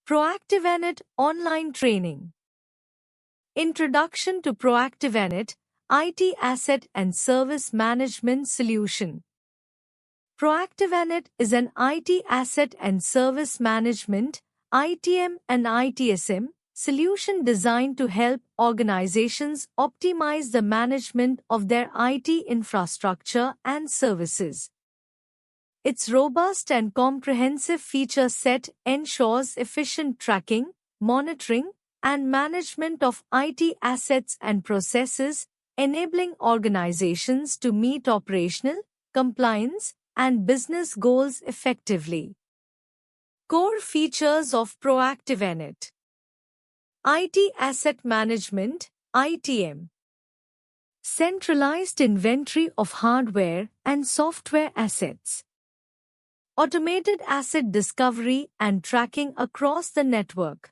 ProactiveAnet Online Training. Introduction to ProactiveAnet, IT Asset and Service Management Solution. ProactiveAnet is an IT Asset and Service Management (ITM and ITSM) solution designed to help organizations optimize the management of their IT infrastructure and services. Its robust and comprehensive feature set ensures efficient tracking, monitoring, and management of IT assets and processes, enabling organizations to meet operational, compliance, and business goals effectively. Core features of ProactiveAnet: IT Asset Management (ITM). Centralized inventory of hardware and software assets. Automated asset discovery and tracking across the network.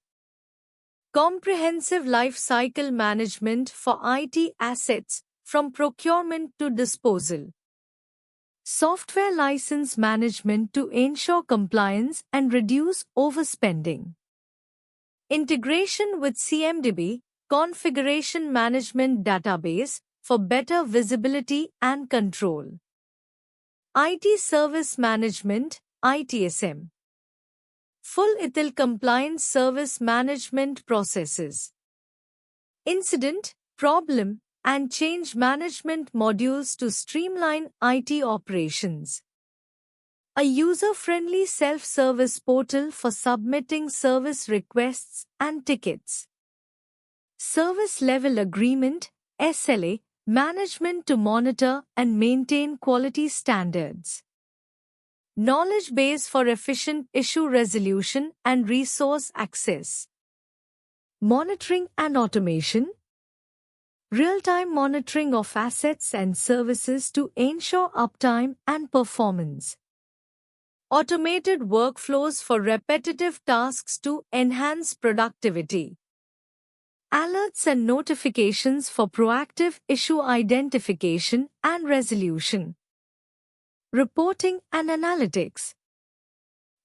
Comprehensive life cycle management for IT assets, from procurement to disposal. Software license management to ensure compliance and reduce overspending. Integration with CMDB, Configuration Management Database, for better visibility and control. IT Service Management (ITSM). Full ITIL compliance service management processes. Incident, problem, and change management modules to streamline IT operations. A user-friendly self-service portal for submitting service requests and tickets. Service Level Agreement (SLA) management to monitor and maintain quality standards. Knowledge base for efficient issue resolution and resource access. Monitoring and automation. Real-time monitoring of assets and services to ensure uptime and performance. Automated workflows for repetitive tasks to enhance productivity. Alerts and notifications for proactive issue identification and resolution. Reporting and analytics.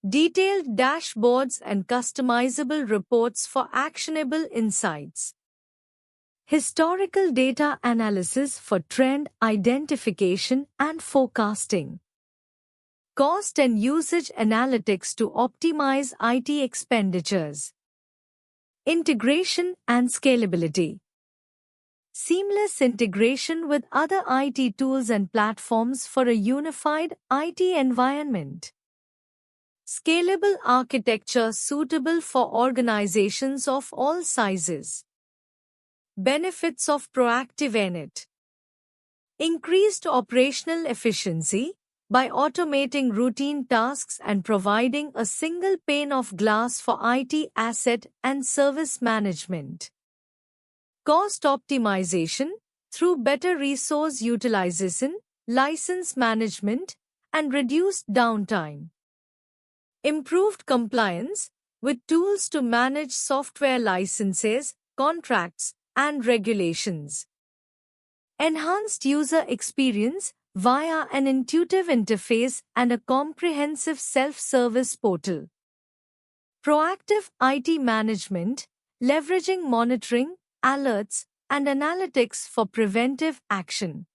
Detailed dashboards and customizable reports for actionable insights. Historical data analysis for trend identification and forecasting. Cost and usage analytics to optimize IT expenditures. Integration and scalability. Seamless integration with other IT tools and platforms for a unified IT environment. Scalable architecture suitable for organizations of all sizes. Benefits of ProactiveAnet. Increased operational efficiency by automating routine tasks and providing a single pane of glass for IT asset and service management. Cost optimization through better resource utilization, license management, and reduced downtime. Improved compliance with tools to manage software licenses, contracts, and regulations. Enhanced user experience via an intuitive interface and a comprehensive self-service portal. Proactive IT management, leveraging monitoring, alerts, and analytics for preventive action.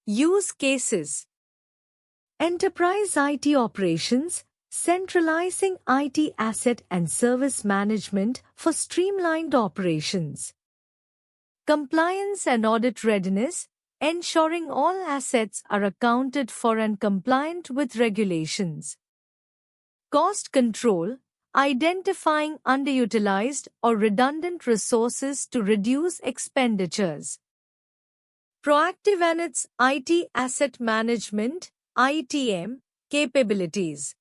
Use cases. Enterprise IT operations, centralizing IT asset and service management for streamlined operations. Compliance and audit readiness, ensuring all assets are accounted for and compliant with regulations. Cost control, identifying underutilized or redundant resources to reduce expenditures. ProactiveAnet's IT Asset Management (ITM) capabilities.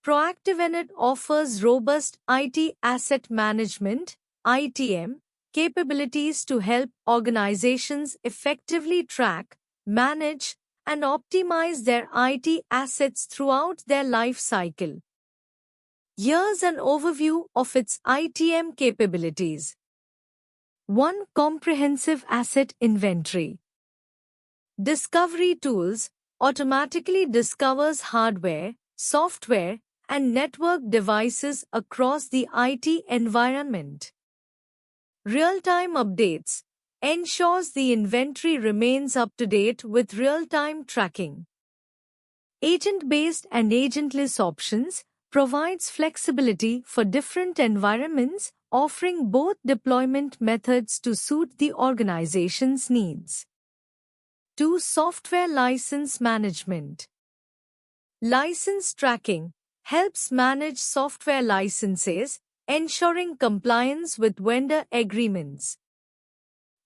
ProactiveAnet offers robust IT asset management (ITM) capabilities to help organizations effectively track, manage, and optimize their IT assets throughout their life cycle. Here's an overview of its ITM capabilities. 1. Comprehensive asset inventory. Discovery tools automatically discovers hardware, software, and network devices across the IT environment. Real-time updates ensures the inventory remains up to date with real-time tracking. Agent-based and agentless options provides flexibility for different environments, offering both deployment methods to suit the organization's needs. 2. Software license management. License tracking helps manage software licenses, ensuring compliance with vendor agreements.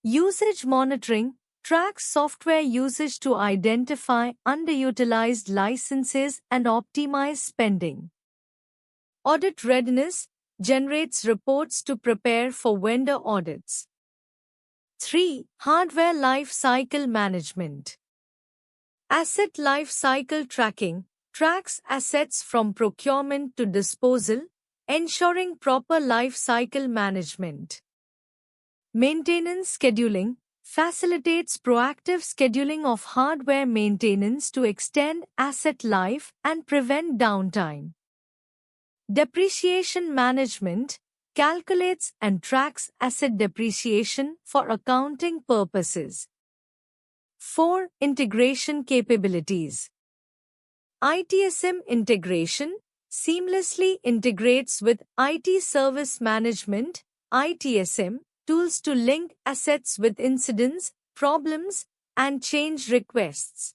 Usage monitoring tracks software usage to identify underutilized licenses and optimize spending. Audit readiness generates reports to prepare for vendor audits. 3. Hardware life cycle management. Asset life cycle tracking tracks assets from procurement to disposal, ensuring proper life cycle management. Maintenance scheduling facilitates proactive scheduling of hardware maintenance to extend asset life and prevent downtime. Depreciation management calculates and tracks asset depreciation for accounting purposes. 4. Integration capabilities. ITSM integration seamlessly integrates with IT Service Management (ITSM) tools to link assets with incidents, problems, and change requests.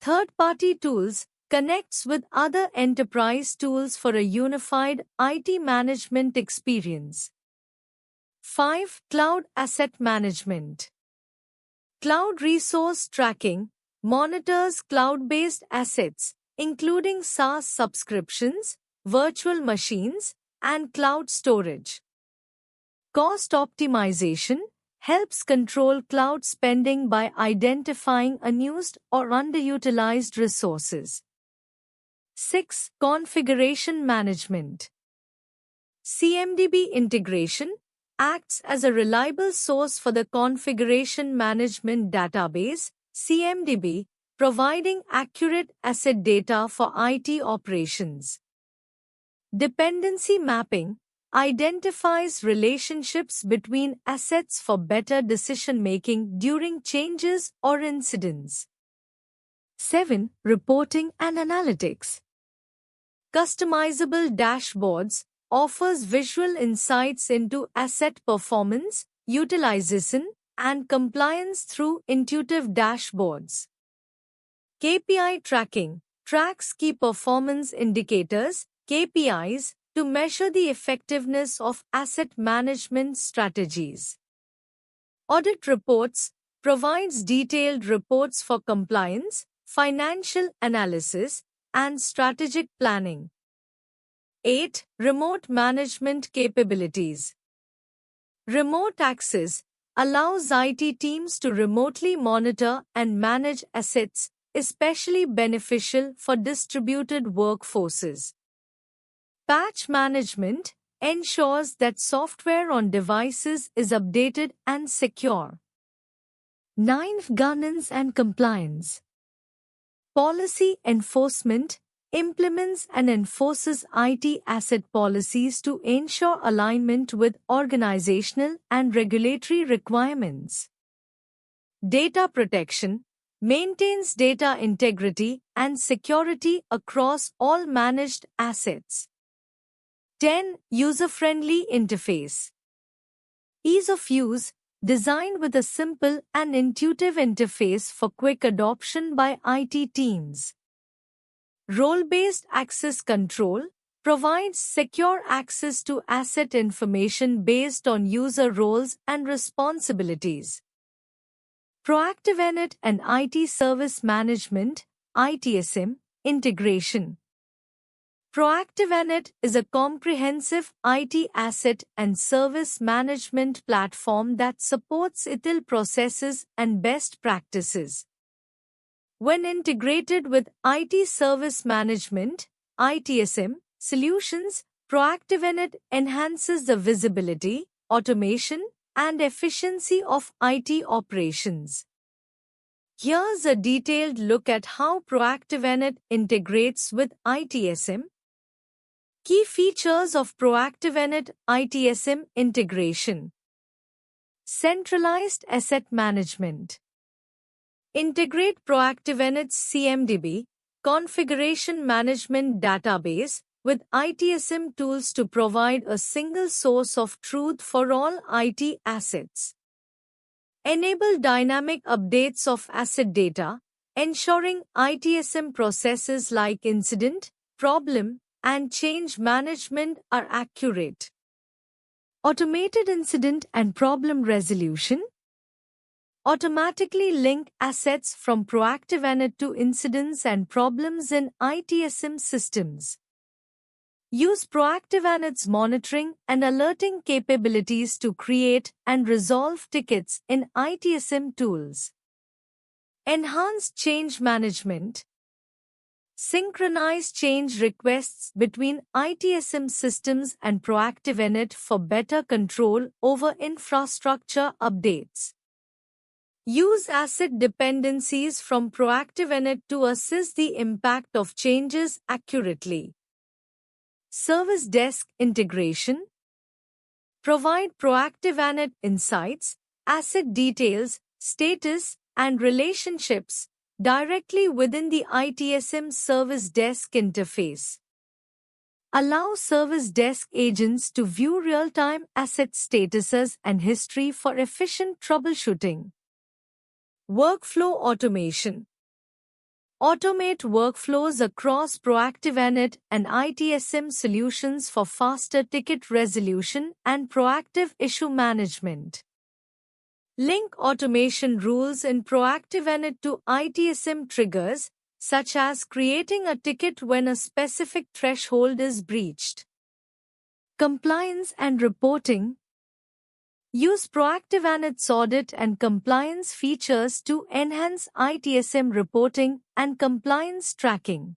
Third-party tools connects with other enterprise tools for a unified IT management experience. 5. Cloud asset management. Cloud resource tracking monitors cloud-based assets, including SaaS subscriptions, virtual machines, and cloud storage. Cost optimization helps control cloud spending by identifying unused or underutilized resources. 6. Configuration management. CMDB integration acts as a reliable source for the configuration management database, CMDB, providing accurate asset data for IT operations. Dependency mapping identifies relationships between assets for better decision-making during changes or incidents. 7. Reporting and analytics. Customizable dashboards offers visual insights into asset performance, utilization, and compliance through intuitive dashboards. KPI tracking tracks key performance indicators, KPIs, to measure the effectiveness of asset management strategies. Audit reports provides detailed reports for compliance, financial analysis, and strategic planning. 8. Remote management capabilities. Remote access allows IT teams to remotely monitor and manage assets, especially beneficial for distributed workforces. Patch management ensures that software on devices is updated and secure. 9. Governance and compliance. Policy enforcement implements and enforces IT asset policies to ensure alignment with organizational and regulatory requirements. Data protection maintains data integrity and security across all managed assets. 10. User-friendly interface. Ease of use designed with a simple and intuitive interface for quick adoption by IT teams. Role-based access control provides secure access to asset information based on user roles and responsibilities. Proactive Init and IT Service Management (ITSM) integration. Proactive Init is a comprehensive IT asset and service management platform that supports ITIL processes and best practices. When integrated with IT Service Management (ITSM) solutions, Proactive Init enhances the visibility, automation, and efficiency of IT operations. Here's a detailed look at how Proactive Init integrates with ITSM. Key features of ProactiveInit ITSM integration. Centralized asset management. Integrate ProactiveInit's CMDB, configuration management database, with ITSM tools to provide a single source of truth for all IT assets. Enable dynamic updates of asset data, ensuring ITSM processes like incident, problem, and change management are accurate. Automated incident and problem resolution. Automatically link assets from ProactiveInit to incidents and problems in ITSM systems. Use ProactiveInit's monitoring and alerting capabilities to create and resolve tickets in ITSM tools. Enhance change management. Synchronize change requests between ITSM systems and ProactiveInit for better control over infrastructure updates. Use asset dependencies from ProactiveInit to assess the impact of changes accurately. Service desk integration. Provide ProactiveInit insights, asset details, status, and relationships directly within the ITSM Service Desk interface. Allow Service Desk agents to view real-time asset statuses and history for efficient troubleshooting. Workflow automation. Automate workflows across ProactiveInit and ITSM solutions for faster ticket resolution and proactive issue management. Link automation rules in ProactiveInit to ITSM triggers, such as creating a ticket when a specific threshold is breached. Compliance and reporting. Use ProactiveInit's audit and compliance features to enhance ITSM reporting and compliance tracking.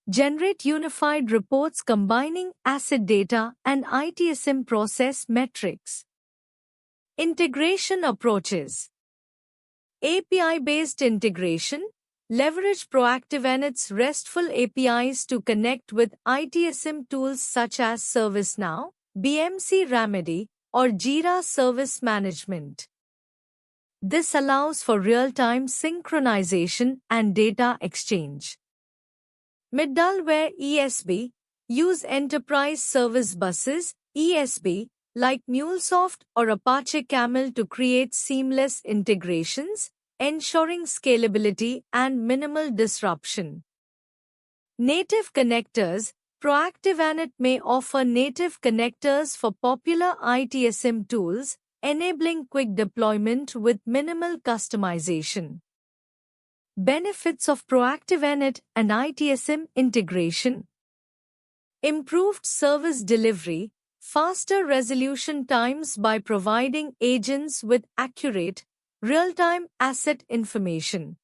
Generate unified reports combining asset data and ITSM process metrics. Integration approaches. API-based integration. Leverage ProactiveInit's RESTful APIs to connect with ITSM tools such as ServiceNow, BMC Remedy, or Jira Service Management. This allows for real-time synchronization and data exchange. Middleware ESB. Use enterprise service buses, ESB, like MuleSoft or Apache Camel to create seamless integrations, ensuring scalability and minimal disruption. Native connectors. ProactiveInit may offer native connectors for popular ITSM tools, enabling quick deployment with minimal customization. Benefits of ProactiveInit and ITSM integration. Improved service delivery. Faster resolution times by providing agents with accurate, real-time asset information.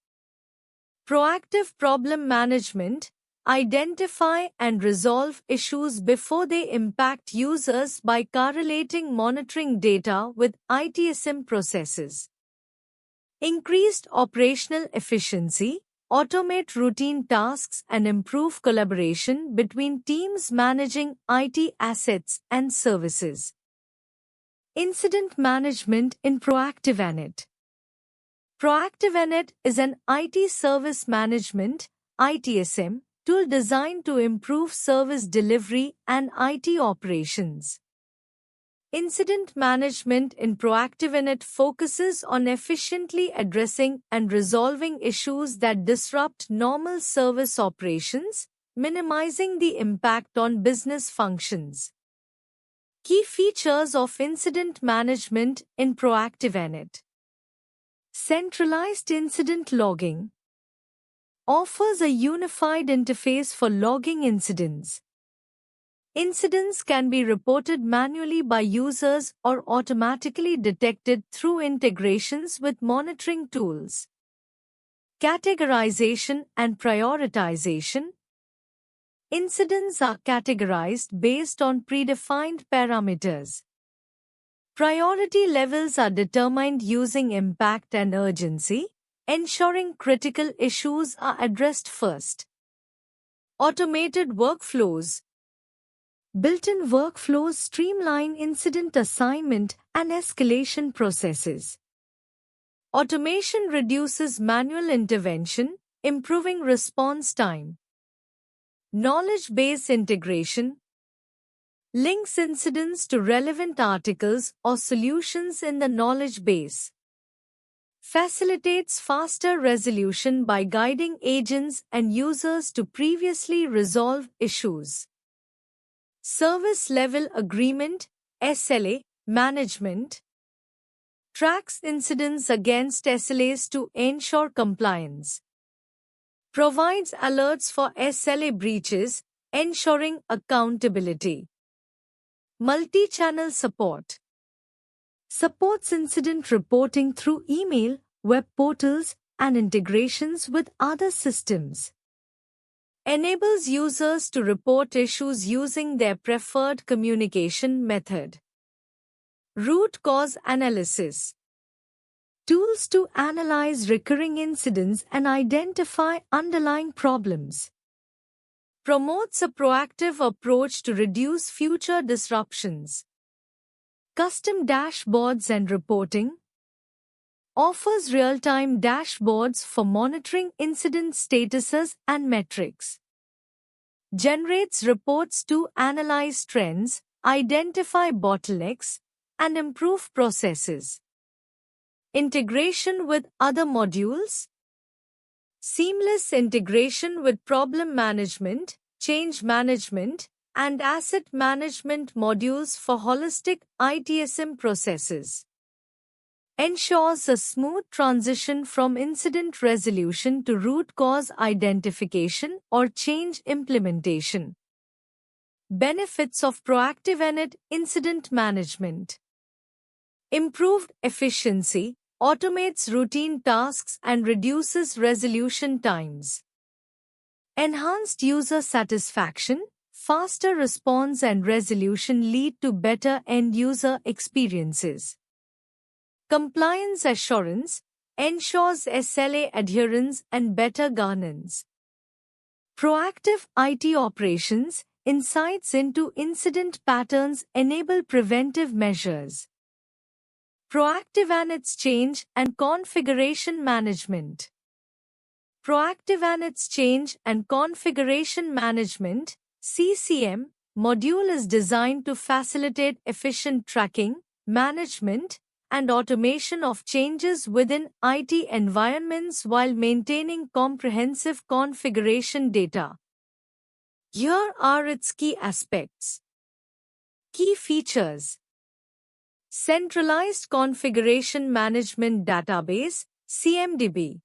Proactive problem management. Identify and resolve issues before they impact users by correlating monitoring data with ITSM processes. Increased operational efficiency. Automate routine tasks and improve collaboration between teams managing IT assets and services. Incident management in ProactiveInit. ProactiveInit is an IT service management (ITSM) tool designed to improve service delivery and IT operations. Incident management in ProactiveInit focuses on efficiently addressing and resolving issues that disrupt normal service operations, minimizing the impact on business functions. Key features of incident management in ProactiveInit. Centralized incident logging offers a unified interface for logging incidents. Incidents can be reported manually by users or automatically detected through integrations with monitoring tools. Categorization and prioritization. Incidents are categorized based on predefined parameters. Priority levels are determined using impact and urgency, ensuring critical issues are addressed first. Automated workflows. Built-in workflows streamline incident assignment and escalation processes. Automation reduces manual intervention, improving response time. Knowledge base integration links incidents to relevant articles or solutions in the knowledge base. Facilitates faster resolution by guiding agents and users to previously resolve issues. Service Level Agreement (SLA) management tracks incidents against SLAs to ensure compliance. Provides alerts for SLA breaches, ensuring accountability. Multi-channel support supports incident reporting through email, web portals, and integrations with other systems. Enables users to report issues using their preferred communication method. Root cause analysis tools to analyze recurring incidents and identify underlying problems. Promotes a proactive approach to reduce future disruptions. Custom dashboards and reporting offers real-time dashboards for monitoring incident statuses and metrics. Generates reports to analyze trends, identify bottlenecks, and improve processes. Integration with other modules. Seamless integration with problem management, change management, and asset management modules for holistic ITSM processes. Ensures a smooth transition from incident resolution to root cause identification or change implementation. Benefits of Proactive Init Incident Management. Improved efficiency, automates routine tasks and reduces resolution times. Enhanced user satisfaction, faster response and resolution lead to better end-user experiences. Compliance assurance ensures SLA adherence and better governance. Proactive IT operations insights into incident patterns enable preventive measures. Proactive Init change and configuration management. Proactive Init change and configuration management (CCM) module is designed to facilitate efficient tracking, management, and automation of changes within IT environments while maintaining comprehensive configuration data. Here are its key aspects. Key features. Centralized Configuration Management Database, CMDB.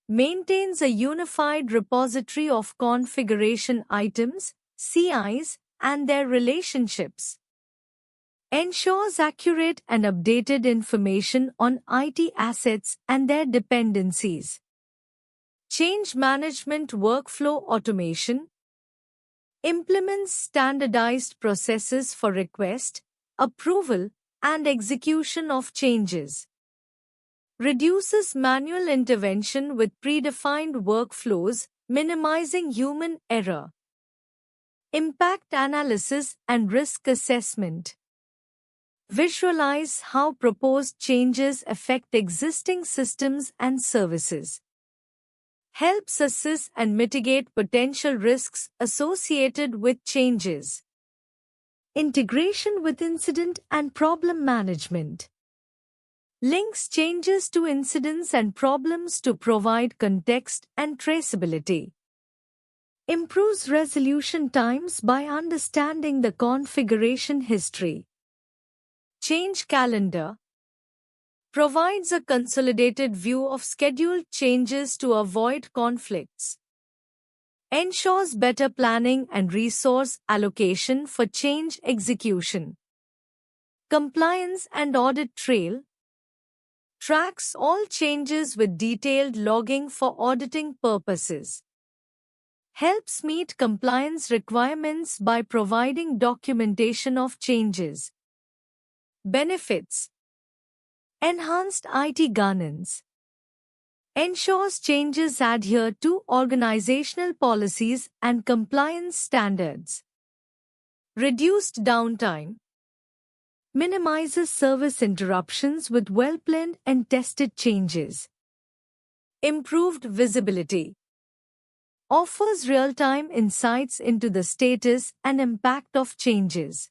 Maintains a unified repository of configuration items, CIs, and their relationships. Ensures accurate and updated information on IT assets and their dependencies. Change management workflow automation. Implements standardized processes for request, approval, and execution of changes. Reduces manual intervention with predefined workflows, minimizing human error. Impact analysis and risk assessment. Visualize how proposed changes affect existing systems and services. Helps assess and mitigate potential risks associated with changes. Integration with incident and problem management. Links changes to incidents and problems to provide context and traceability. Improves resolution times by understanding the configuration history. Change calendar. Provides a consolidated view of scheduled changes to avoid conflicts. Ensures better planning and resource allocation for change execution. Compliance and audit trail. Tracks all changes with detailed logging for auditing purposes. Helps meet compliance requirements by providing documentation of changes. Benefits. Enhanced IT governance. Ensures changes adhere to organizational policies and compliance standards. Reduced downtime. Minimizes service interruptions with well-planned and tested changes. Improved visibility. Offers real-time insights into the status and impact of changes.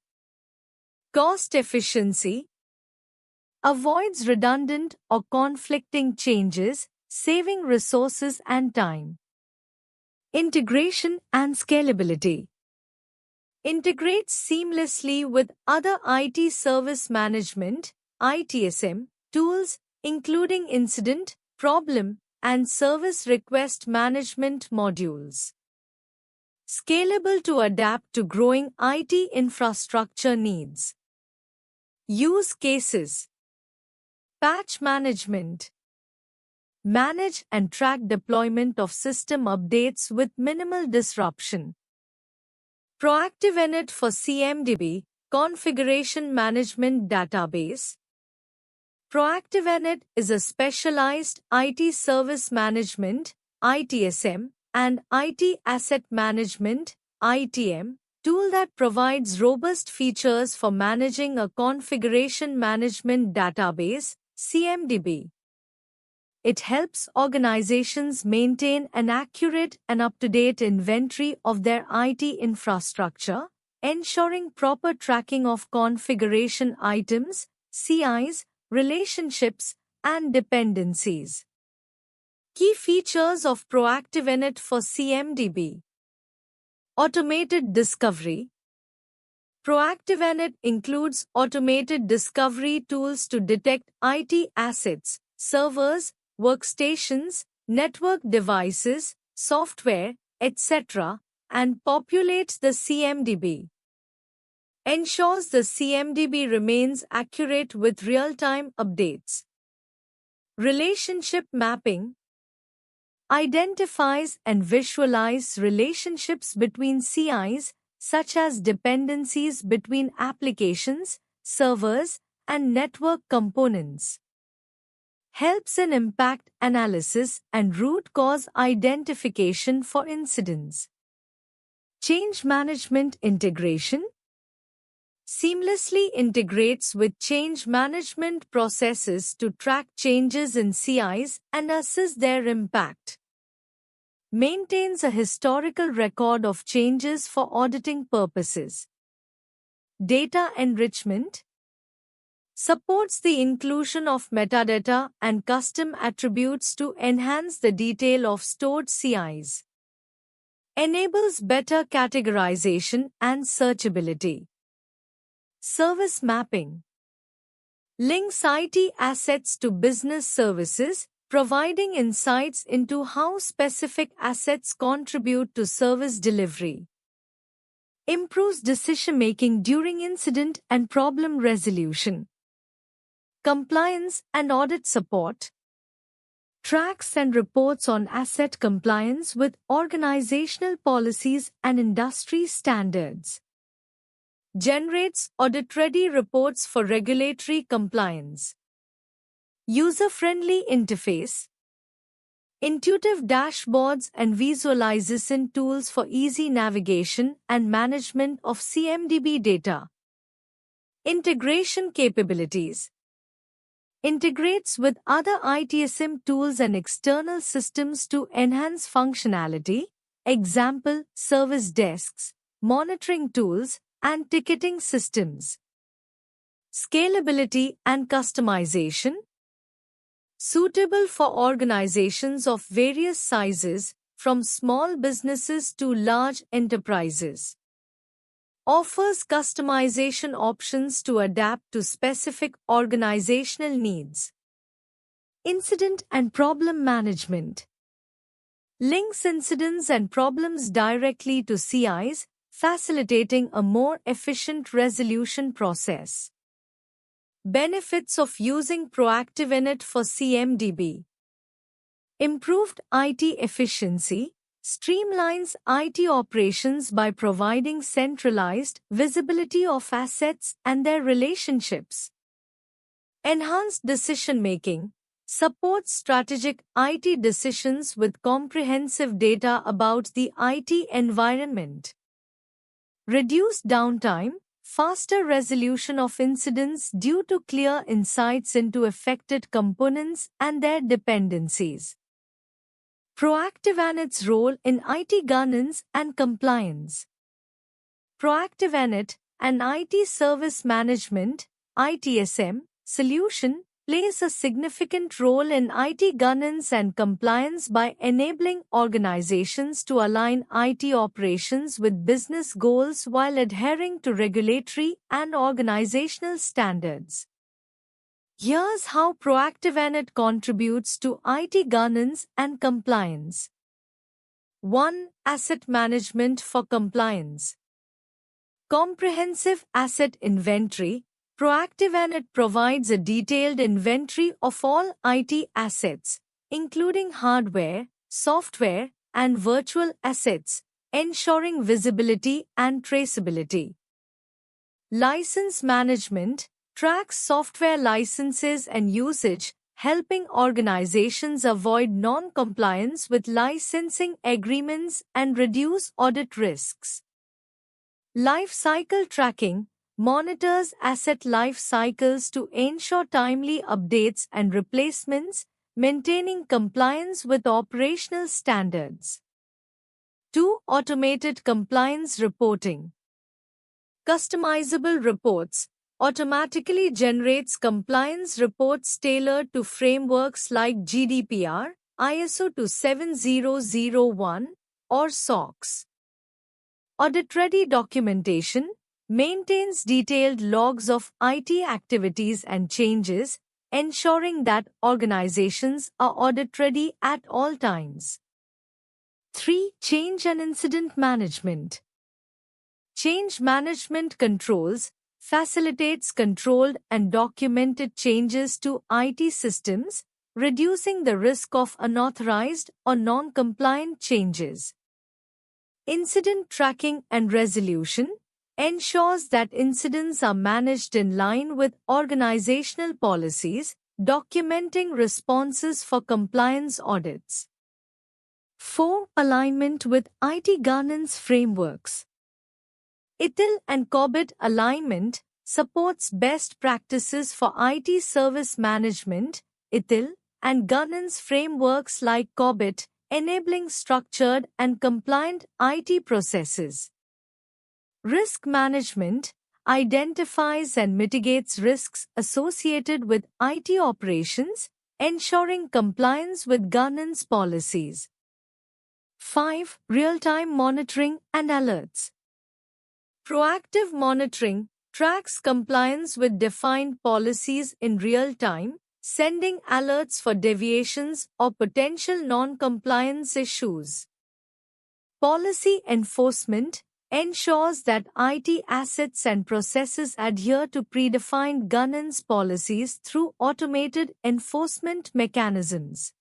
Cost efficiency. Avoids redundant or conflicting changes, saving resources and time. Integration and scalability. Integrates seamlessly with other IT service management (ITSM) tools, including incident, problem, and service request management modules. Scalable to adapt to growing IT infrastructure needs. Use cases. Patch management. Manage and track deployment of system updates with minimal disruption. Proactive Init for CMDB, Configuration Management Database. Proactive Init is a specialized IT service management (ITSM) and IT asset management (ITM) tool that provides robust features for managing a configuration management database (CMDB). It helps organizations maintain an accurate and up-to-date inventory of their IT infrastructure, ensuring proper tracking of configuration items, CIs, relationships, and dependencies. Key features of Proactive Init for CMDB. Automated discovery. Proactive Init includes automated discovery tools to detect IT assets, servers, workstations, network devices, software, etc., and populates the CMDB. Ensures the CMDB remains accurate with real-time updates. Relationship mapping. Identifies and visualizes relationships between CIs, such as dependencies between applications, servers, and network components. Helps in impact analysis and root cause identification for incidents. Change management integration. Seamlessly integrates with change management processes to track changes in CIs and assess their impact. Maintains a historical record of changes for auditing purposes. Data enrichment. Supports the inclusion of metadata and custom attributes to enhance the detail of stored CIs. Enables better categorization and searchability. Service mapping. Links IT assets to business services, providing insights into how specific assets contribute to service delivery. Improves decision-making during incident and problem resolution. Compliance and audit support. Tracks and reports on asset compliance with organizational policies and industry standards. Generates audit-ready reports for regulatory compliance. User-friendly interface. Intuitive dashboards and visualization tools for easy navigation and management of CMDB data. Integration capabilities. Integrates with other ITSM tools and external systems to enhance functionality, example, service desks, monitoring tools, and ticketing systems. Scalability and customization. Suitable for organizations of various sizes, from small businesses to large enterprises. Offers customization options to adapt to specific organizational needs. Incident and problem management. Links incidents and problems directly to CIs, facilitating a more efficient resolution process. Benefits of using Proactive Init for CMDB. Improved IT efficiency. Streamlines IT operations by providing centralized visibility of assets and their relationships. Enhanced decision-making. Supports strategic IT decisions with comprehensive data about the IT environment. reduced downtime, faster resolution of incidents due to clear insights into affected components and their dependencies. Proactive and its role in IT governance and compliance. Proactive Anet, an IT service management (ITSM) solution, plays a significant role in IT governance and compliance by enabling organizations to align IT operations with business goals while adhering to regulatory and organizational standards. Here's how Proactive Anet contributes to IT governance and compliance. 1. Asset management for compliance. Comprehensive asset inventory. Proactive Anet provides a detailed inventory of all IT assets, including hardware, software, and virtual assets, ensuring visibility and traceability. License management tracks software licenses and usage, helping organizations avoid non-compliance with licensing agreements and reduce audit risks. Life cycle tracking monitors asset life cycles to ensure timely updates and replacements, maintaining compliance with operational standards. 2. Automated compliance reporting. Customizable reports automatically generates compliance reports tailored to frameworks like GDPR, ISO 27001, or SOX. Audit-ready documentation maintains detailed logs of IT activities and changes, ensuring that organizations are audit-ready at all times. 3. Change and incident management. Change management controls facilitates controlled and documented changes to IT systems, reducing the risk of unauthorized or non-compliant changes. Incident tracking and resolution ensures that incidents are managed in line with organizational policies, documenting responses for compliance audits. 4. Alignment with IT governance frameworks. ITIL and COBIT alignment supports best practices for IT service management, ITIL, and governance frameworks like COBIT, enabling structured and compliant IT processes. Risk management identifies and mitigates risks associated with IT operations, ensuring compliance with governance policies. 5. Real-time monitoring and alerts. Proactive monitoring tracks compliance with defined policies in real time, sending alerts for deviations or potential non-compliance issues. Policy enforcement ensures that IT assets and processes adhere to predefined governance policies through automated enforcement mechanisms.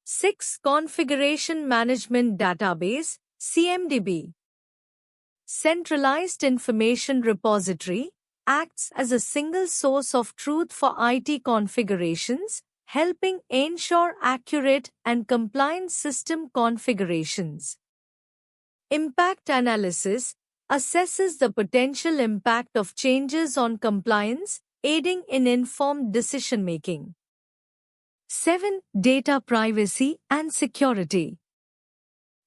6. Configuration Management Database (CMDB). Centralized Information Repository acts as a single source of truth for IT configurations, helping ensure accurate and compliant system configurations. Impact Analysis assesses the potential impact of changes on compliance, aiding in informed decision-making. 7. Data Privacy and Security.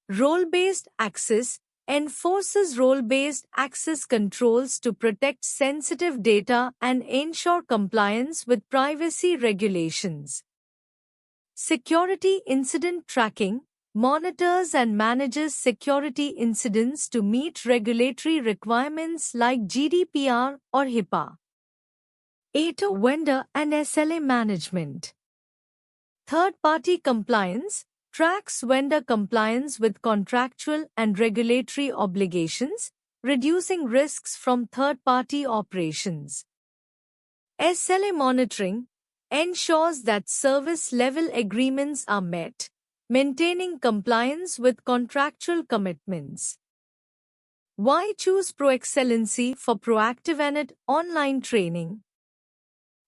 Role-based access enforces role-based access controls to protect sensitive data and ensure compliance with privacy regulations. Security Incident Tracking monitors and manages security incidents to meet regulatory requirements like GDPR or HIPAA. 8. Vendor and SLA Management. Third-party compliance tracks vendor compliance with contractual and regulatory obligations, reducing risks from third-party operations. SLA monitoring ensures that service-level agreements are met, maintaining compliance with contractual commitments. Why choose ProExcellency for Proactive Anet online training?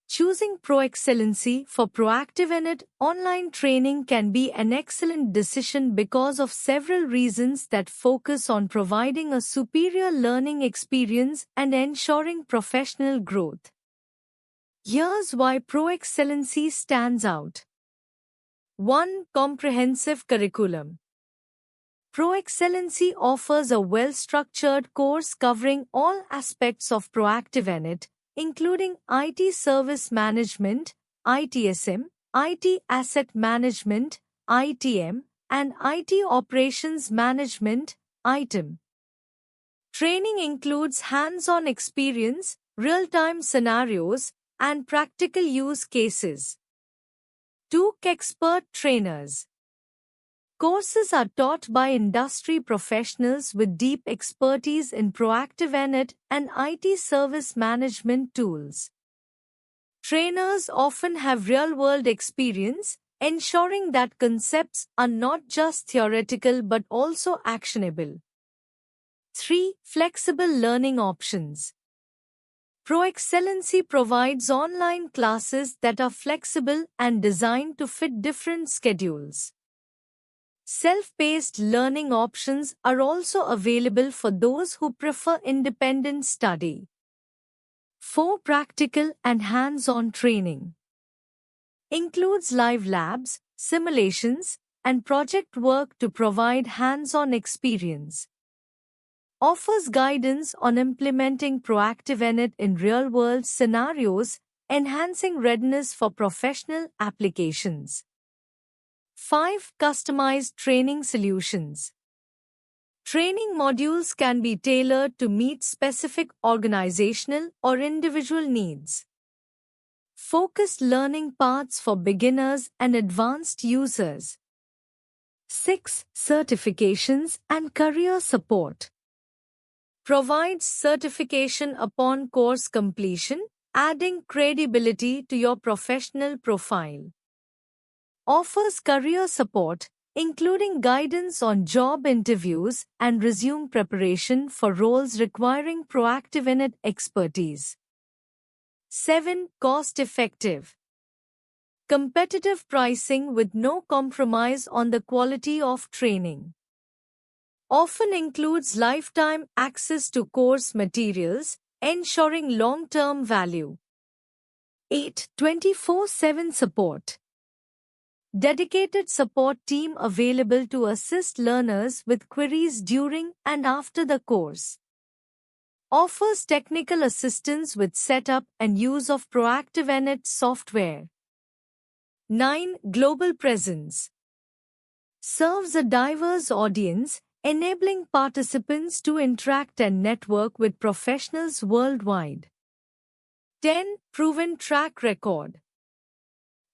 Choosing ProExcellency for ProactiveNet online training can be an excellent decision because of several reasons that focus on providing a superior learning experience and ensuring professional growth. Here's why ProExcellency stands out. 1. Comprehensive curriculum. ProExcellency offers a well-structured course covering all aspects of ProactiveNet, including IT Service Management, ITSM, IT Asset Management, ITM, and IT Operations Management, ITEM. Training includes hands-on experience, real-time scenarios, and practical use cases. 2. Expert trainers. Courses are taught by industry professionals with deep expertise in ProactiveNet and IT service management tools. Trainers often have real-world experience, ensuring that concepts are not just theoretical but also actionable. 3. Flexible learning options. ProExcellency provides online classes that are flexible and designed to fit different schedules. Self-paced learning options are also available for those who prefer independent study. 4. Practical and hands-on training. Includes live labs, simulations, and project work to provide hands-on experience. Offers guidance on implementing ProactiveNet in real-world scenarios, enhancing readiness for professional applications. 5. Customized training solutions. Training modules can be tailored to meet specific organizational or individual needs. Focused learning paths for beginners and advanced users. 6. Certifications and career support. Provides certification upon course completion, adding credibility to your professional profile. Offers career support, including guidance on job interviews and resume preparation for roles requiring ProactiveNet expertise. 7. Cost-effective. Competitive pricing with no compromise on the quality of training. Often includes lifetime access to course materials, ensuring long-term value. 8. 24/7 support. Dedicated support team available to assist learners with queries during and after the course. Offers technical assistance with setup and use of ProactiveNet software. 9. Global presence. Serves a diverse audience, enabling participants to interact and network with professionals worldwide. 10. Proven track record.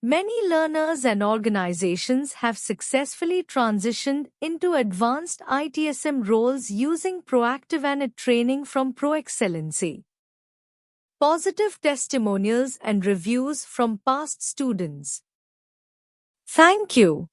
Many learners and organizations have successfully transitioned into advanced ITSM roles using ProactiveNet training from ProExcellency. Positive testimonials and reviews from past students. Thank you.